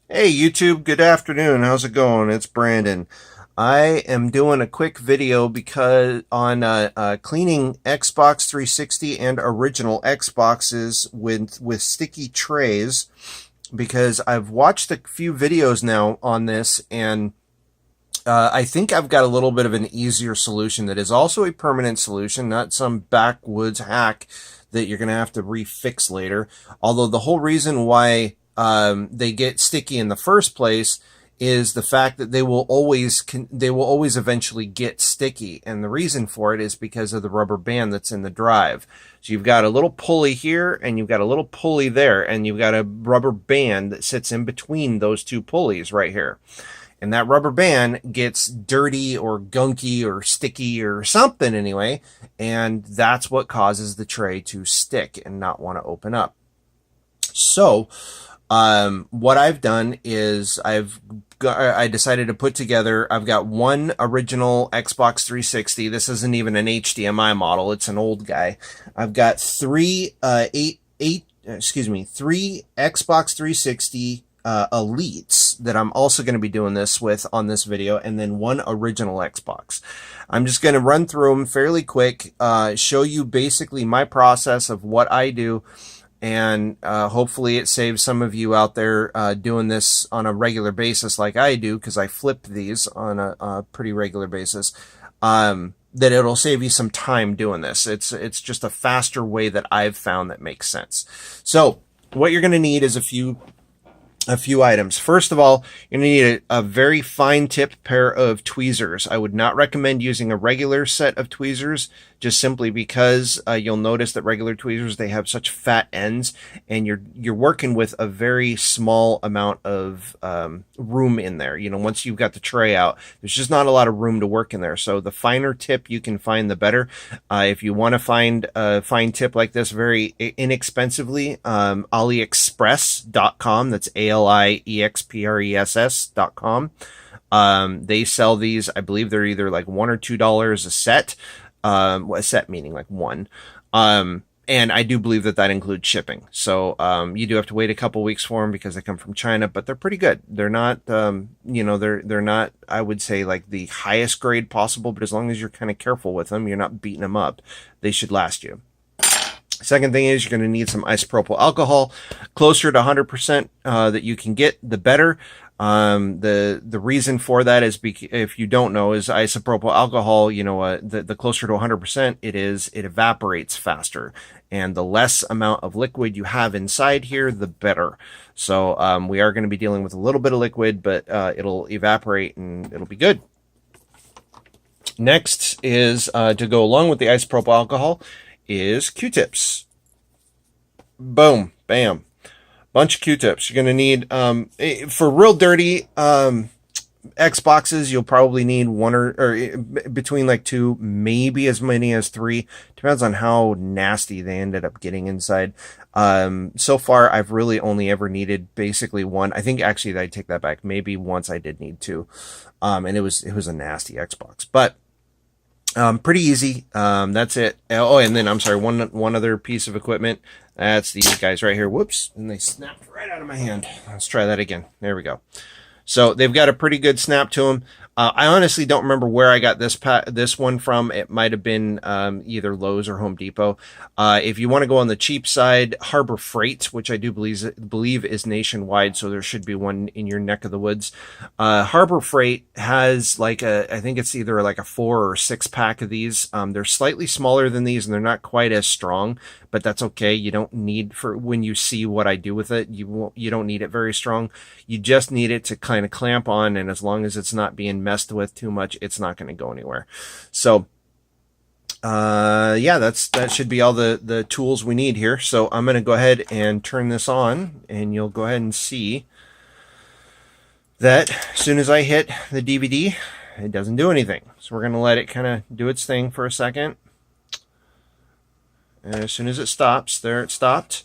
Hey YouTube, good afternoon. How's it going? It's Brandon. I am doing a quick video because on cleaning Xbox 360 and original Xboxes with sticky trays because I've watched a few videos now on this and I think I've got a little bit of an easier solution that is also a permanent solution, not some backwoods hack that you're going to have to refix later. Although the whole reason why they get sticky in the first place is the fact that they will always eventually get sticky, and the reason for it is because of the rubber band that's in the drive. So you've got a little pulley here and you've got a little pulley there, and you've got a rubber band that sits in between those two pulleys right here, and that rubber band gets dirty or gunky or sticky or something anyway, and that's what causes the tray to stick and not want to open up. So what I've done is I decided to put together, I've got one original Xbox 360. This isn't even an HDMI model, it's an old guy. I've got three Xbox 360 Elites that I'm also going to be doing this with on this video, and then one original Xbox. I'm just going to run through them fairly quick, show you basically my process of what I do, and hopefully it saves some of you out there doing this on a regular basis like I do, because I flip these on a pretty regular basis. That it'll save you some time doing this. It's just a faster way that I've found that makes sense. So what you're going to need is a few items. First of all, you're going to need a very fine tip pair of tweezers. I would not recommend using a regular set of tweezers, just simply because you'll notice that regular tweezers, they have such fat ends, and you're working with a very small amount of room in there. You know, once you've got the tray out, there's just not a lot of room to work in there. So the finer tip you can find, the better. If you want to find a fine tip like this very inexpensively, AliExpress.com, that's AliExpress.com. They sell these. I believe they're either like $1 or $2 a set. A set meaning like one. And I do believe that includes shipping. So you do have to wait a couple weeks for them because they come from China, but they're pretty good. They're not, you know, they're not, I would say, like the highest grade possible, but as long as you're kind of careful with them, you're not beating them up, they should last you. Second thing is you're going to need some isopropyl alcohol, closer to 100% that you can get, the better. The reason for that is, if you don't know, is isopropyl alcohol, you know, the closer to 100% it is, it evaporates faster, and the less amount of liquid you have inside here, the better. So we are going to be dealing with a little bit of liquid, but it'll evaporate and it'll be good. Next is to go along with the isopropyl alcohol is Q-tips. Boom, bam. Bunch of Q-tips. You're going to need, for real dirty Xboxes, you'll probably need one or between like two, maybe as many as three. Depends on how nasty they ended up getting inside. So far, I've really only ever needed basically one. I think actually I take that back. Maybe once I did need two. And it was a nasty Xbox. But pretty easy. That's it. Oh, and then I'm sorry, one other piece of equipment. That's these guys right here. Whoops, and they snapped right out of my hand. Let's try that again. There we go. So they've got a pretty good snap to them. I honestly don't remember where I got this one from. It might have been either Lowe's or Home Depot. If you want to go on the cheap side, Harbor Freight, which I do believe is nationwide, so there should be one in your neck of the woods. Harbor Freight has like I think it's either like a 4 or 6 pack of these. They're slightly smaller than these, and they're not quite as strong, but that's okay. You don't need, for when you see what I do with it, you don't need it very strong. You just need it to kind of clamp on, and as long as it's not being messed with too much, it's not going to go anywhere. So yeah, that should be all the tools we need here. So I'm going to go ahead and turn this on, and you'll go ahead and see that as soon as I hit the DVD, it doesn't do anything. So we're going to let it kind of do its thing for a second. And as soon as it stops, there it stopped.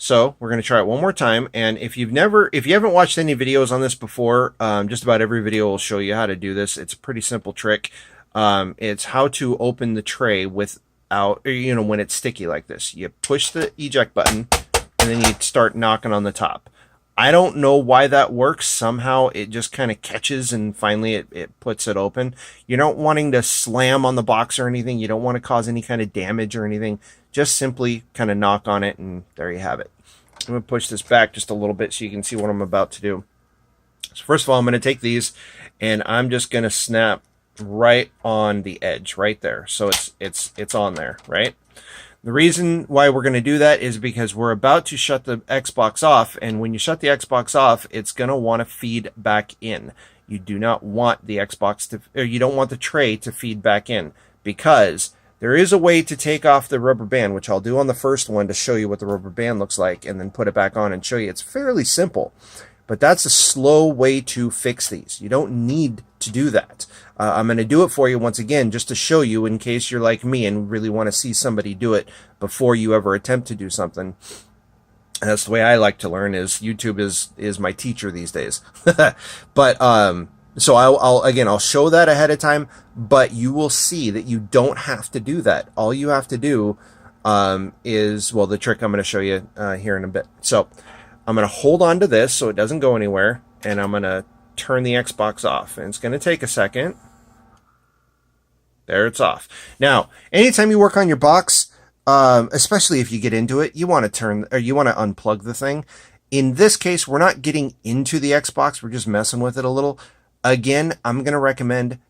So we're going to try it one more time. And if you haven't watched any videos on this before, just about every video will show you how to do this. It's a pretty simple trick. It's how to open the tray without, you know, when it's sticky like this. You push the eject button, and then you start knocking on the top. I don't know why that works. Somehow it just kind of catches and finally it puts it open. You're not wanting to slam on the box or anything. You don't want to cause any kind of damage or anything. Just simply kind of knock on it and there you have it. I'm going to push this back just a little bit so you can see what I'm about to do. So first of all, I'm going to take these and I'm just going to snap right on the edge right there. So it's on there, right? The reason why we're going to do that is because we're about to shut the Xbox off, and when you shut the Xbox off, it's going to want to feed back in. You do not want the Xbox to, or you don't want the tray to feed back in, because there is a way to take off the rubber band, which I'll do on the first one to show you what the rubber band looks like, and then put it back on and show you. It's fairly simple, but that's a slow way to fix these. You don't need to do that. I'm going to do it for you once again, just to show you in case you're like me and really want to see somebody do it before you ever attempt to do something. And that's the way I like to learn, is YouTube is my teacher these days. But, so I'll show that ahead of time, but you will see that you don't have to do that. All you have to do, is, well, the trick I'm going to show you, here in a bit. So I'm going to hold on to this so it doesn't go anywhere, and I'm going to turn the Xbox off, and it's going to take a second. There, it's off. Now, anytime you work on your box, especially if you get into it, you want to unplug the thing. In this case, we're not getting into the Xbox, we're just messing with it a little. Again, I'm going to recommend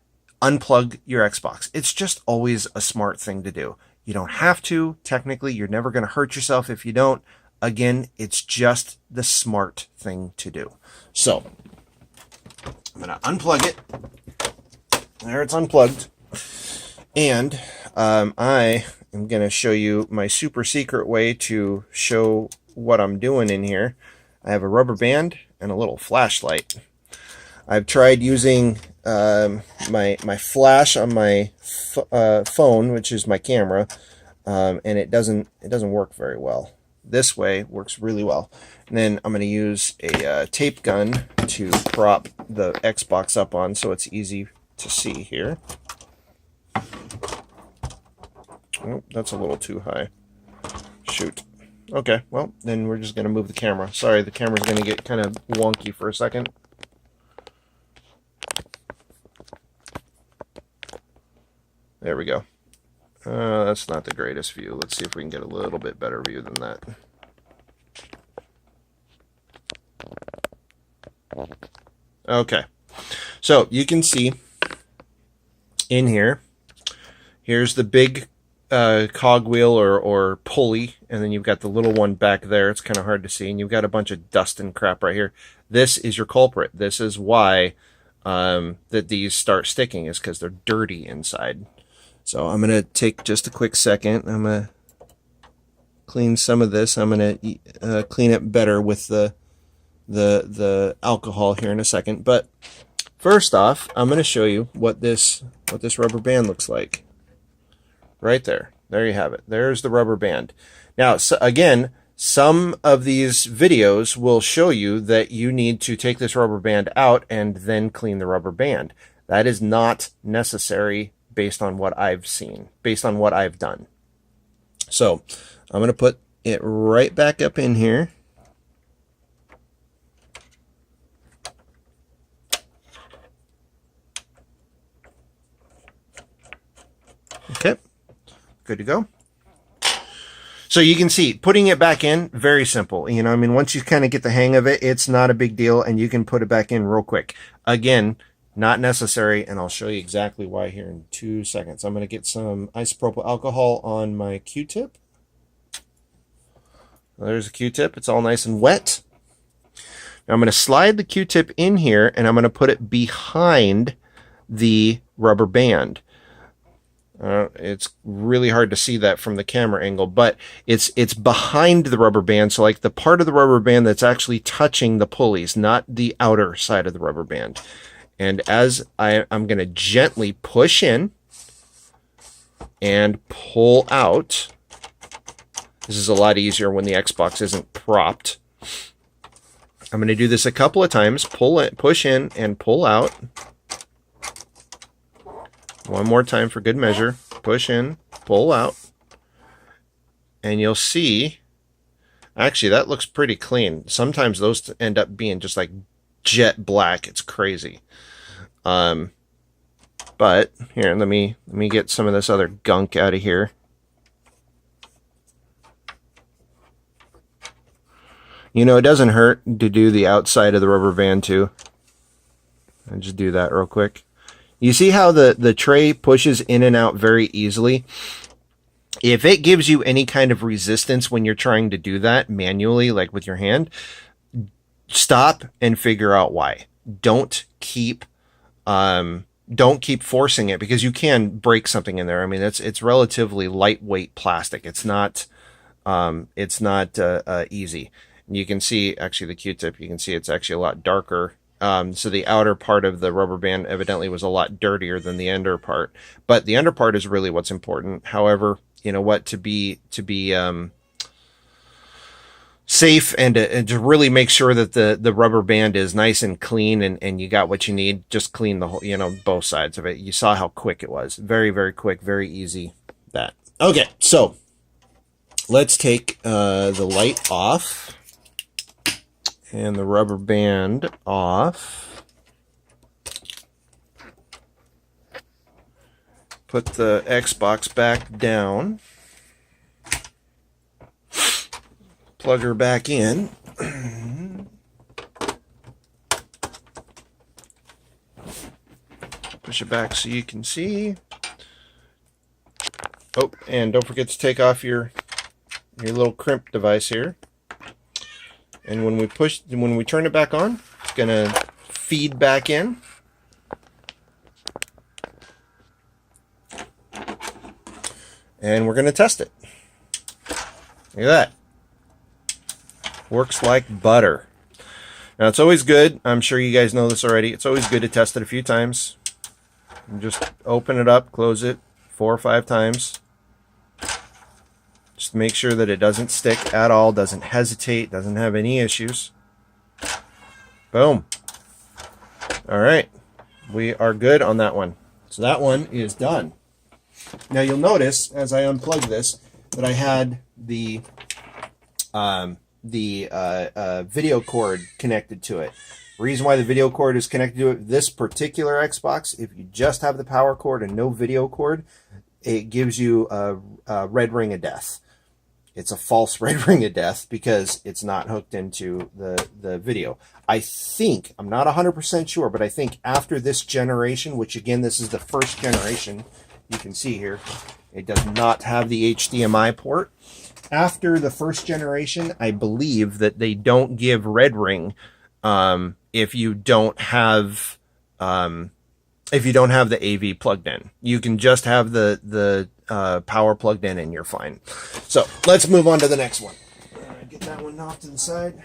unplug your Xbox. It's just always a smart thing to do. You don't have to. Technically, you're never going to hurt yourself if you don't. Again, it's just the smart thing to do. So, I'm going to unplug it. There, it's unplugged. And I am going to show you my super secret way to show what I'm doing in here. I have a rubber band and a little flashlight. I've tried using my flash on my phone, which is my camera, and it doesn't work very well. This way works really well. And then I'm going to use a tape gun to prop the Xbox up on so it's easy to see here. Oh, that's a little too high. Shoot. Okay, well, then we're just going to move the camera. Sorry, the camera's going to get kind of wonky for a second. There we go. That's not the greatest view. Let's see if we can get a little bit better view than that. Okay, so you can see in here, here's the big cogwheel or pulley, and then you've got the little one back there. It's kind of hard to see, and you've got a bunch of dust and crap right here. This is your culprit. This is why that these start sticking, is because they're dirty inside. So I'm going to take just a quick second. I'm going to clean some of this. I'm going to clean it better with the alcohol here in a second. But first off, I'm going to show you what this rubber band looks like. Right there. There you have it. There's the rubber band. Now, so again, some of these videos will show you that you need to take this rubber band out and then clean the rubber band. That is not necessary based on what I've seen, based on what I've done. So I'm going to put it right back up in here. Okay, good to go. So you can see, putting it back in, very simple. You know, I mean, once you kind of get the hang of it, it's not a big deal, and you can put it back in real quick. Again, not necessary, and I'll show you exactly why here in 2 seconds. I'm going to get some isopropyl alcohol on my Q-tip. There's a Q-tip. It's all nice and wet. Now I'm going to slide the Q-tip in here, and I'm going to put it behind the rubber band. It's really hard to see that from the camera angle, but it's behind the rubber band. So like the part of the rubber band that's actually touching the pulleys, not the outer side of the rubber band. And as I'm going to gently push in and pull out. This is a lot easier when the Xbox isn't propped. I'm going to do this a couple of times. Pull it, push in and pull out. One more time for good measure. Push in, pull out. And you'll see Actually, that looks pretty clean. Sometimes those end up being just like jet black. It's crazy. But here, let me get some of this other gunk out of here. You know, it doesn't hurt to do the outside of the rubber band too. I'll just do that real quick. You see how the tray pushes in and out very easily? If it gives you any kind of resistance when you're trying to do that manually, like with your hand, stop and figure out why. Don't keep forcing it, because you can break something in there. I mean, it's relatively lightweight plastic. It's not easy. You can see, actually, the Q-tip, you can see it's actually a lot darker. So the outer part of the rubber band evidently was a lot dirtier than the under part. But the under part is really what's important. However, you know what, to be safe and to really make sure that the rubber band is nice and clean and you got what you need, just clean the whole, you know, both sides of it. You saw how quick it was. Very, very quick, very easy. That. Okay, so let's take the light off and the rubber band off. Put the Xbox back down. Plug her back in. Push it back so you can see. Oh, and don't forget to take off your little crimp device here. And when we turn it back on, it's gonna feed back in. And we're gonna test it. Look at that. Works like butter. Now, it's always good, I'm sure you guys know this already, it's always good to test it a few times. And just open it up, close it 4 or 5 times. Just make sure that it doesn't stick at all, doesn't hesitate, doesn't have any issues. Boom. All right, we are good on that one. So that one is done. Now you'll notice as I unplug this that I had the video cord connected to it. The reason why the video cord is connected to it, this particular Xbox, if you just have the power cord and no video cord, it gives you a red ring of death. It's a false red ring of death because it's not hooked into the video. I think, I'm not 100% sure, but I think after this generation, which again, this is the first generation, you can see here, it does not have the HDMI port. After the first generation, I believe that they don't give red ring if you don't have the AV plugged in. You can just have the power plugged in and you're fine. So let's move on to the next one. Get that one off to the side.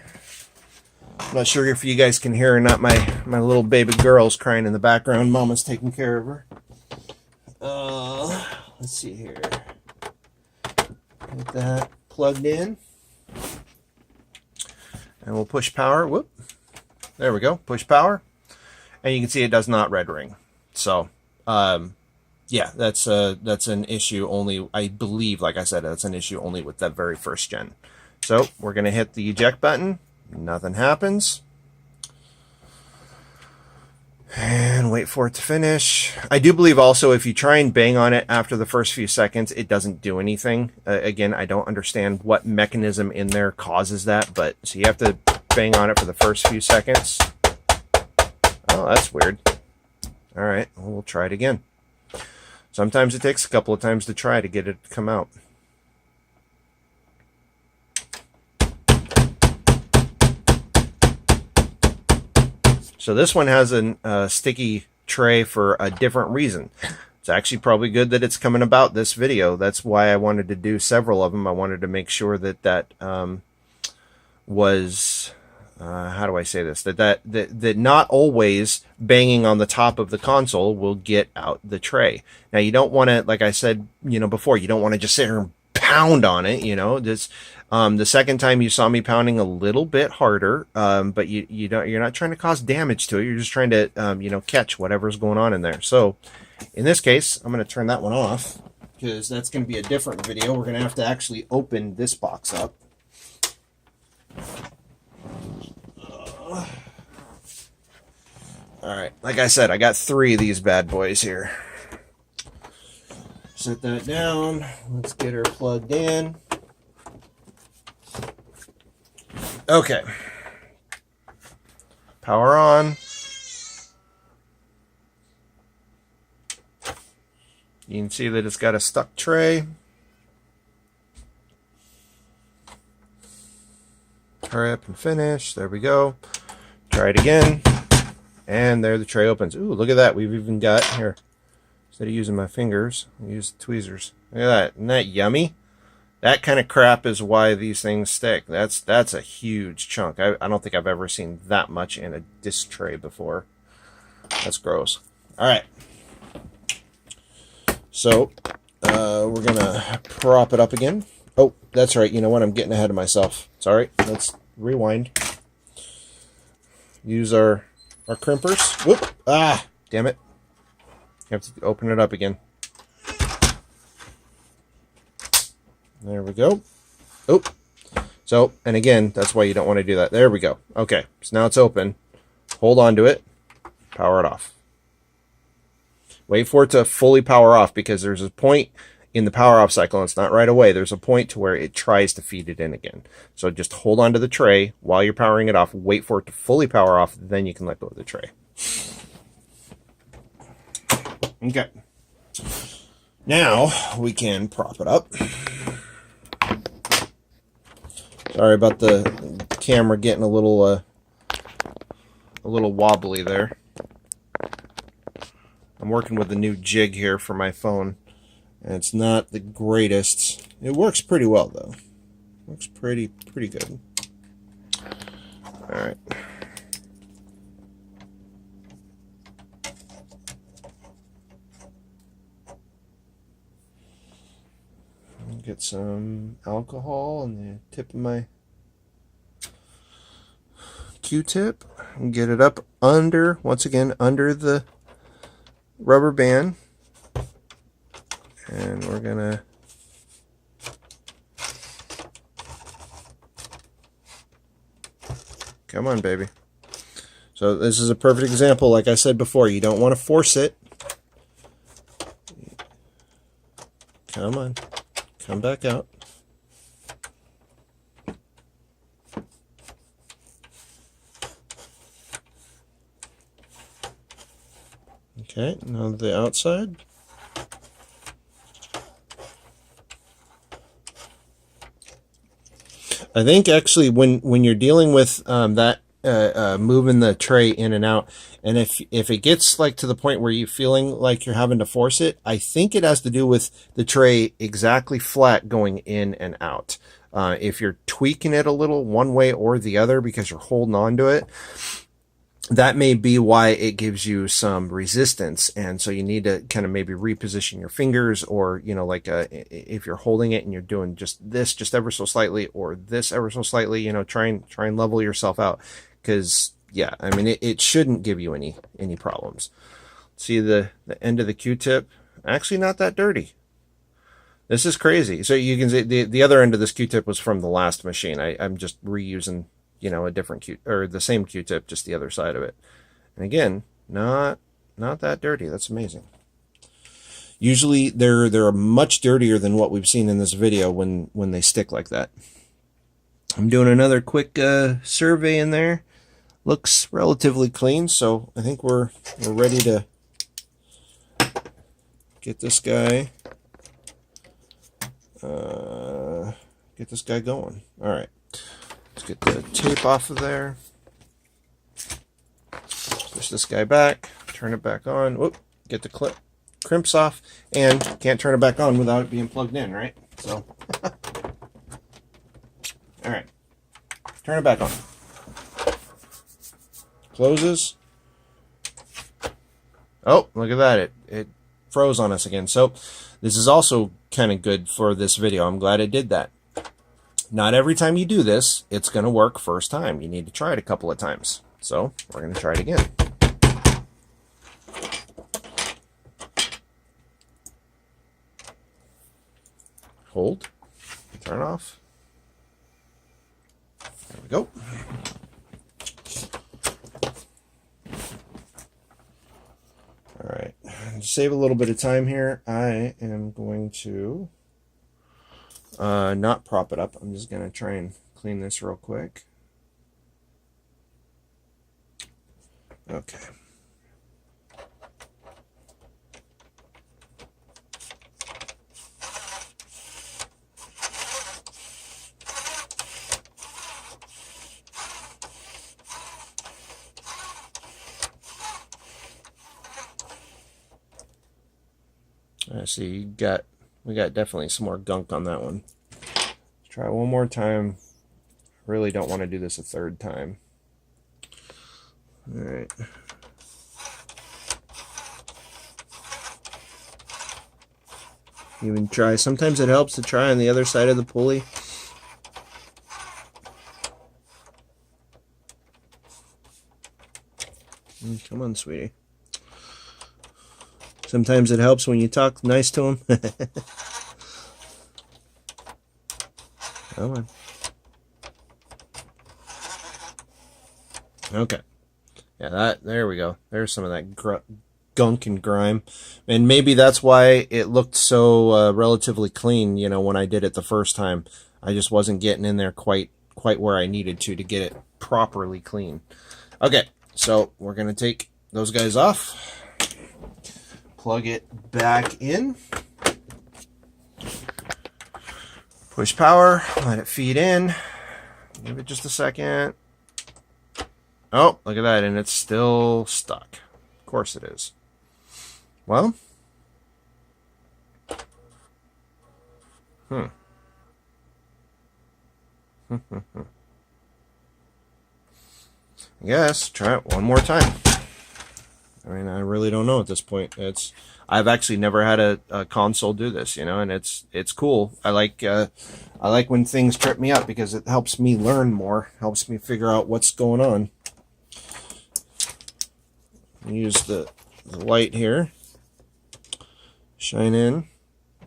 I'm not sure if you guys can hear or not. My little baby girl's crying in the background. Mama's taking care of her. Let's see here. Get that plugged in. And we'll push power. Whoop. There we go. Push power. And you can see it does not red ring. So, yeah, that's an issue only, I believe, like I said, that's an issue only with that very first gen. So we're going to hit the eject button. Nothing happens. And wait for it to finish. I do believe also if you try and bang on it after the first few seconds, it doesn't do anything. Again, I don't understand what mechanism in there causes that, but so you have to bang on it for the first few seconds. Oh, that's weird. All right, well, we'll try it again. Sometimes it takes a couple of times to try to get it to come out. So this one has a sticky tray for a different reason. It's actually probably good that it's coming about this video. That's why I wanted to do several of them. I wanted to make sure that was... how do I say this? That not always banging on the top of the console will get out the tray. Now you don't want to, like I said, before, you don't want to just sit here and pound on it. This, the second time you saw me pounding a little bit harder, but you're not trying to cause damage to it. You're just trying to, catch whatever's going on in there. So in this case, I'm going to turn that one off because that's going to be a different video. We're going to have to actually open this box up. Alright, like I said, I got 3 of these bad boys here. Set that down. Let's get her plugged in. Okay. Power on. You can see that it's got a stuck tray. Hurry up and finish. There we go. Try it again. And there the tray opens. Ooh, look at that. We've even got, here, instead of using my fingers, I use the tweezers. Look at that. Isn't that yummy? That kind of crap is why these things stick. That's a huge chunk. I don't think I've ever seen that much in a disc tray before. That's gross. All right. So, we're going to prop it up again. Oh, that's right. You know what? I'm getting ahead of myself. Sorry. Let's rewind. Use our crimpers. Whoop. Ah, damn it. You have to open it up again. There we go. Oh. So, and again, that's why you don't want to do that. There we go. Okay. So now it's open. Hold on to it. Power it off. Wait for it to fully power off, because there's a point in the power off cycle, and it's not right away. There's a point to where it tries to feed it in again. So just hold on to the tray while you're powering it off. Wait for it to fully power off. Then you can let go of the tray. Okay. Now we can prop it up. Sorry about the camera getting a little wobbly there. I'm working with a new jig here for my phone, and it's not the greatest. It works pretty well though. Works pretty good. All right. Get some alcohol on the tip of my Q-tip and get it up under, once again, under the rubber band. And we're gonna come on, baby. So this is a perfect example. Like I said before, you don't want to force it. Come on. Come back out. Okay, now the outside. I think actually when you're dealing with that moving the tray in and out, and if it gets like to the point where you're feeling like you're having to force it, I think it has to do with the tray exactly flat going in and out. If you're tweaking it a little one way or the other because you're holding on to it, that may be why it gives you some resistance. And so you need to kind of maybe reposition your fingers, or, you know, like if you're holding it and you're doing just this, just ever so slightly, or this ever so slightly, you know, try and level yourself out. Because, yeah, I mean, it shouldn't give you any problems. See the end of the Q-tip? Actually not that dirty. This is crazy. So you can see the other end of this Q-tip was from the last machine. I'm just reusing, you know, a different or the same Q-tip, just the other side of it. And again, not that dirty. That's amazing. Usually they're much dirtier than what we've seen in this video when they stick like that. I'm doing another quick survey in there. Looks relatively clean, so I think we're ready to get this guy going. All right. Let's get the tape off of there. Push this guy back. Turn it back on. Whoop. Get the crimps off. And can't turn it back on without it being plugged in, right? So, all right. Turn it back on. Closes. Oh, look at that. It froze on us again. So this is also kind of good for this video. I'm glad it did that. Not every time you do this, it's going to work first time. You need to try it a couple of times. So we're going to try it again. Hold. Turn off. There we go. All right, to save a little bit of time here, I am going to not prop it up. I'm just going to try and clean this real quick. Okay. I see we got definitely some more gunk on that one. Let's try one more time. I really don't want to do this a third time. All right. Even try. Sometimes it helps to try on the other side of the pulley. Come on, sweetie. Sometimes it helps when you talk nice to him. Come on. Okay. Yeah, there we go. There's some of that gunk and grime. And maybe that's why it looked so relatively clean, you know, when I did it the first time. I just wasn't getting in there quite where I needed to get it properly clean. Okay, so we're going to take those guys off. Plug it back in. Push power, let it feed in. Give it just a second. Oh, look at that, and it's still stuck. Of course it is. Well, Yes, try it one more time. I mean, I really don't know at this point. I've actually never had a console do this, you know, and it's cool. I like when things trip me up because it helps me learn more, helps me figure out what's going on. Use the light here. Shine in.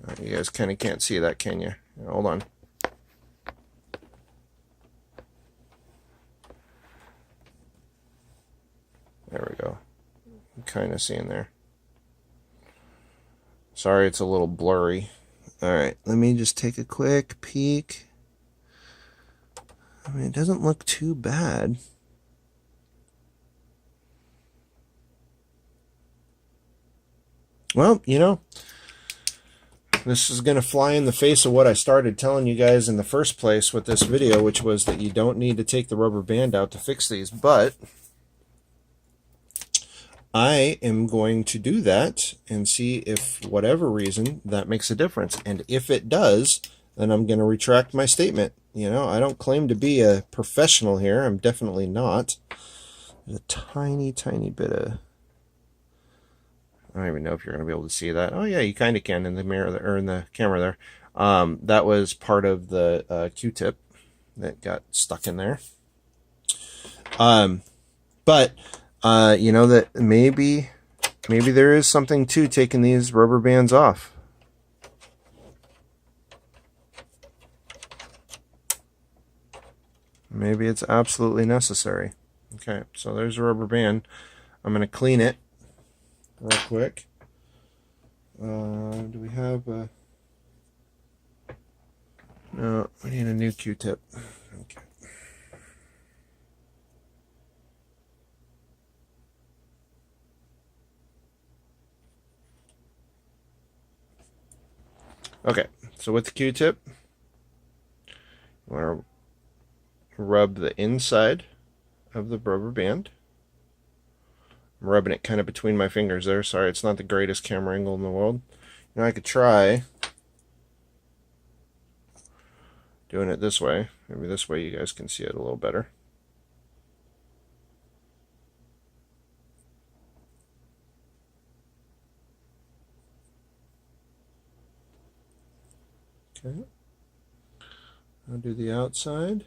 Oh, you guys kind of can't see that, can you? Hold on. There we go. Kind of seeing there. Sorry, it's a little blurry. All right, let me just take a quick peek. I mean, it doesn't look too bad. Well, you know, this is going to fly in the face of what I started telling you guys in the first place with this video, which was that you don't need to take the rubber band out to fix these, but I am going to do that and see if, whatever reason, that makes a difference. And if it does, then I'm going to retract my statement. You know, I don't claim to be a professional here. I'm definitely not. There's a tiny, tiny bit of... I don't even know if you're going to be able to see that. Oh, yeah, you kind of can in the mirror or in the camera there. That was part of the Q-tip that got stuck in there. But... you know, that maybe there is something to taking these rubber bands off. Maybe it's absolutely necessary. Okay, so there's a rubber band. I'm going to clean it real quick. Do we have a... No, we need a new Q-tip. Okay. Okay, so with the Q-tip, you want to rub the inside of the rubber band. I'm rubbing it kind of between my fingers there. Sorry, it's not the greatest camera angle in the world. You know, I could try doing it this way. Maybe this way you guys can see it a little better. Okay. I'll do the outside.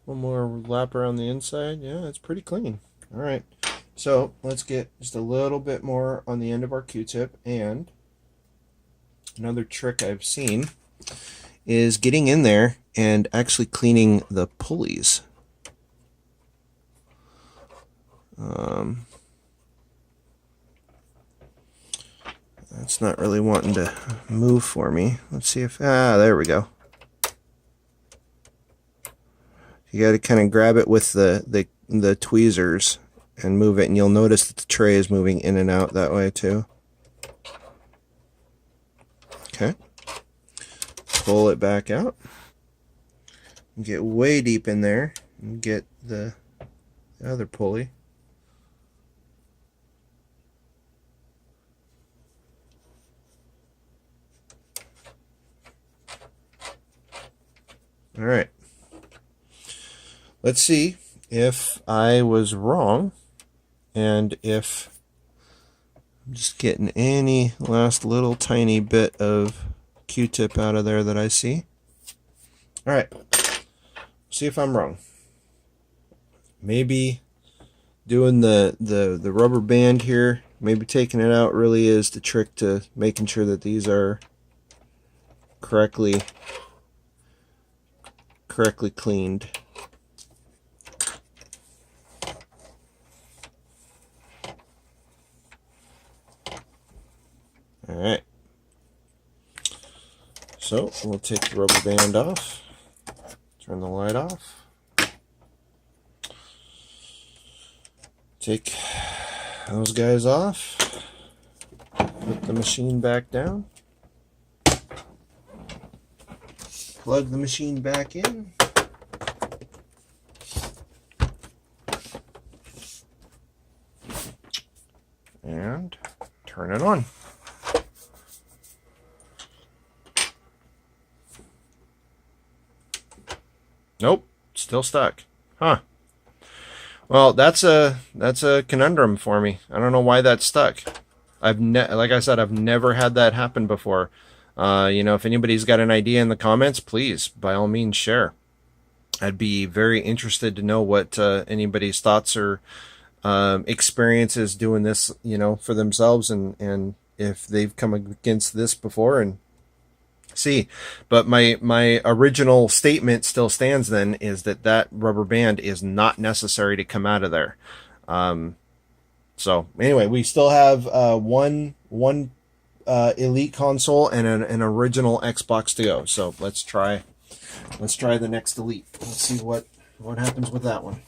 One more lap around the inside. Yeah, it's pretty clean. All right. So let's get just a little bit more on the end of our Q-tip. And another trick I've seen is getting in there and actually cleaning the pulleys. That's not really wanting to move for me. Let's see if, there we go. You got to kind of grab it with the tweezers and move it, and you'll notice that the tray is moving in and out that way too. Okay. Pull it back out. Get way deep in there and get the other pulley. All right. Let's see if I was wrong and if I'm just getting any last little tiny bit of Q-tip out of there that I see. All right. See if I'm wrong. Maybe doing the rubber band here, maybe taking it out really is the trick to making sure that these are correctly cleaned. All right. So we'll take the rubber band off, turn the light off, take those guys off, put the machine back down, plug the machine back in, and turn it on. Nope, still stuck. Huh. Well, that's a conundrum for me. I don't know why that's stuck. Like I said, I've never had that happen before. If anybody's got an idea in the comments, please, by all means, share. I'd be very interested to know what anybody's thoughts or experiences doing this, for themselves, and if they've come against this before and see. But my original statement still stands then, is that rubber band is not necessary to come out of there. So anyway, we still have one Elite console and an original Xbox to go. So let's try the next Elite. Let's see what happens with that one.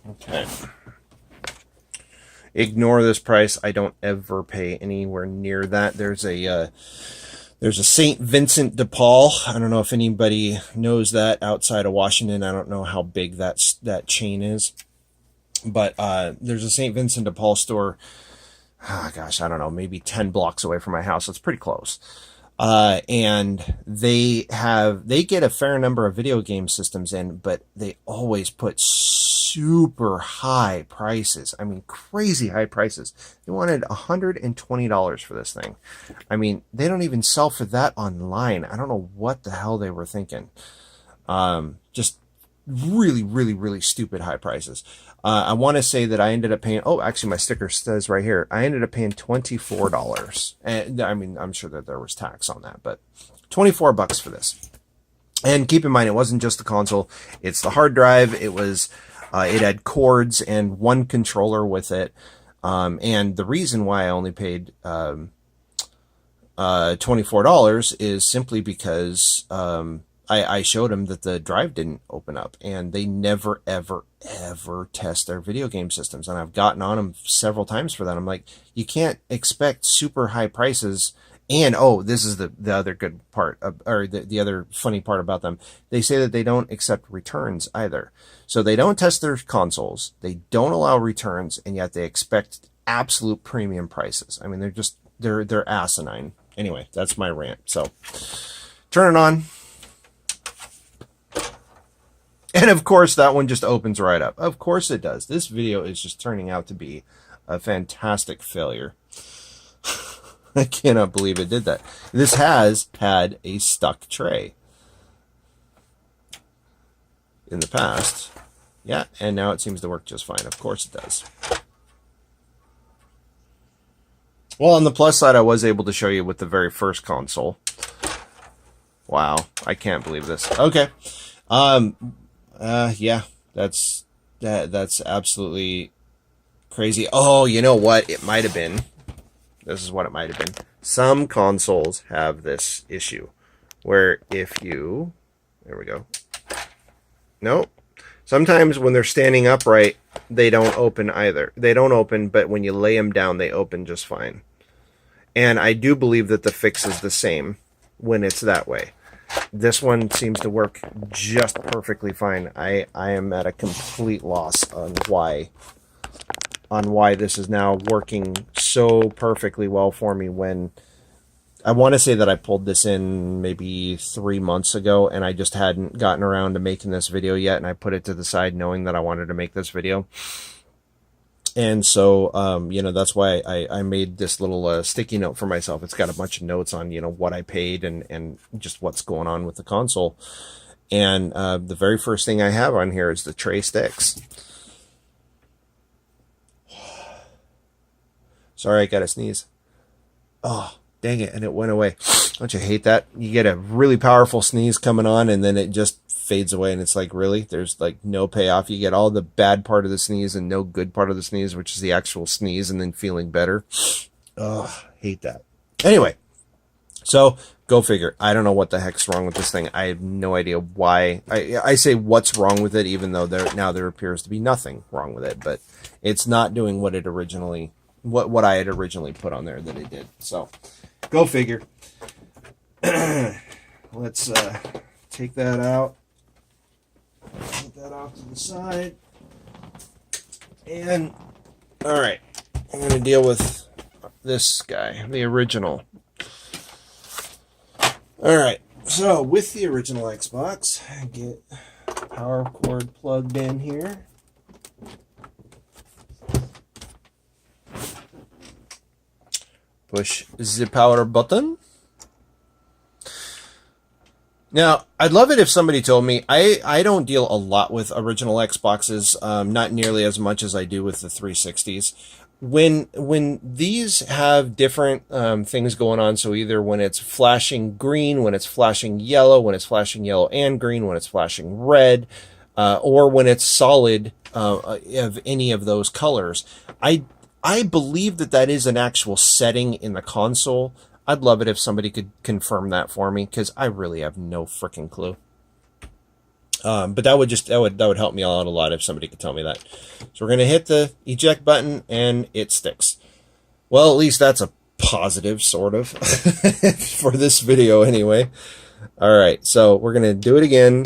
Okay. Ignore this price. I don't ever pay anywhere near that. There's a St. Vincent de Paul. I don't know if anybody knows that outside of Washington. I don't know how big that chain is, but there's a St. Vincent de Paul store. Oh, gosh, I don't know, maybe 10 blocks away from my house. It's pretty close. And they get a fair number of video game systems in, but they always put super high prices. I mean, crazy high prices. They wanted $120 for this thing. I mean, they don't even sell for that online. I don't know what the hell they were thinking. Just really, really, really stupid high prices. I want to say that I ended up paying, oh, actually my sticker says right here, I ended up paying $24. And I mean, I'm sure that there was tax on that, but $24 for this. And keep in mind, it wasn't just the console, it's the hard drive. It was, it had cords and one controller with it. And the reason why I only paid, $24 is simply because, I showed them that the drive didn't open up, and they never, ever, ever test their video game systems. And I've gotten on them several times for that. I'm like, you can't expect super high prices. And, oh, this is the other good part, or the other funny part about them. They say that they don't accept returns either. So they don't test their consoles. They don't allow returns, and yet they expect absolute premium prices. I mean, they're asinine. Anyway, that's my rant. So turn it on. And of course, that one just opens right up. Of course it does. This video is just turning out to be a fantastic failure. I cannot believe it did that. This has had a stuck tray in the past. Yeah, and now it seems to work just fine. Of course it does. Well, on the plus side, I was able to show you with the very first console. Wow, I can't believe this. Okay. Yeah, that's absolutely crazy. Oh, you know what? It might have been. This is what it might have been. Some consoles have this issue where if you, there we go. No, sometimes when they're standing upright, they don't open either. They don't open, but when you lay them down, they open just fine. And I do believe that the fix is the same when it's that way. This one seems to work just perfectly fine. I am at a complete loss on why this is now working so perfectly well for me, when I want to say that I pulled this in maybe 3 months ago and I just hadn't gotten around to making this video yet, and I put it to the side knowing that I wanted to make this video. And so, you know, that's why I made this little sticky note for myself. It's got a bunch of notes on, you know, what I paid and just what's going on with the console. And the very first thing I have on here is the tray sticks. Sorry, I got to sneeze. Oh, dang it. And it went away. Don't you hate that? You get a really powerful sneeze coming on and then it just fades away, and it's like, really? There's like no payoff. You get all the bad part of the sneeze and no good part of the sneeze, which is the actual sneeze and then feeling better. Oh, hate that. Anyway, so go figure. I don't know what the heck's wrong with this thing. I have no idea why. I say what's wrong with it, even though there appears to be nothing wrong with it, but it's not doing what it originally, what I had originally put on there that it did. So go figure. Let's take that out. Put that off to the side. And, all right, I'm going to deal with this guy, the original. All right, so with the original Xbox, get power cord plugged in here. Push the power button. Now, I'd love it if somebody told me, I don't deal a lot with original Xboxes, not nearly as much as I do with the 360s. When these have different things going on, so either when it's flashing green, when it's flashing yellow, when it's flashing yellow and green, when it's flashing red, or when it's solid of any of those colors, I believe that is an actual setting in the console. I'd love it if somebody could confirm that for me, because I really have no freaking clue. But that would help me out a lot if somebody could tell me that. So we're gonna hit the eject button and it sticks. Well, at least that's a positive, sort of, for this video anyway. All right, so we're gonna do it again.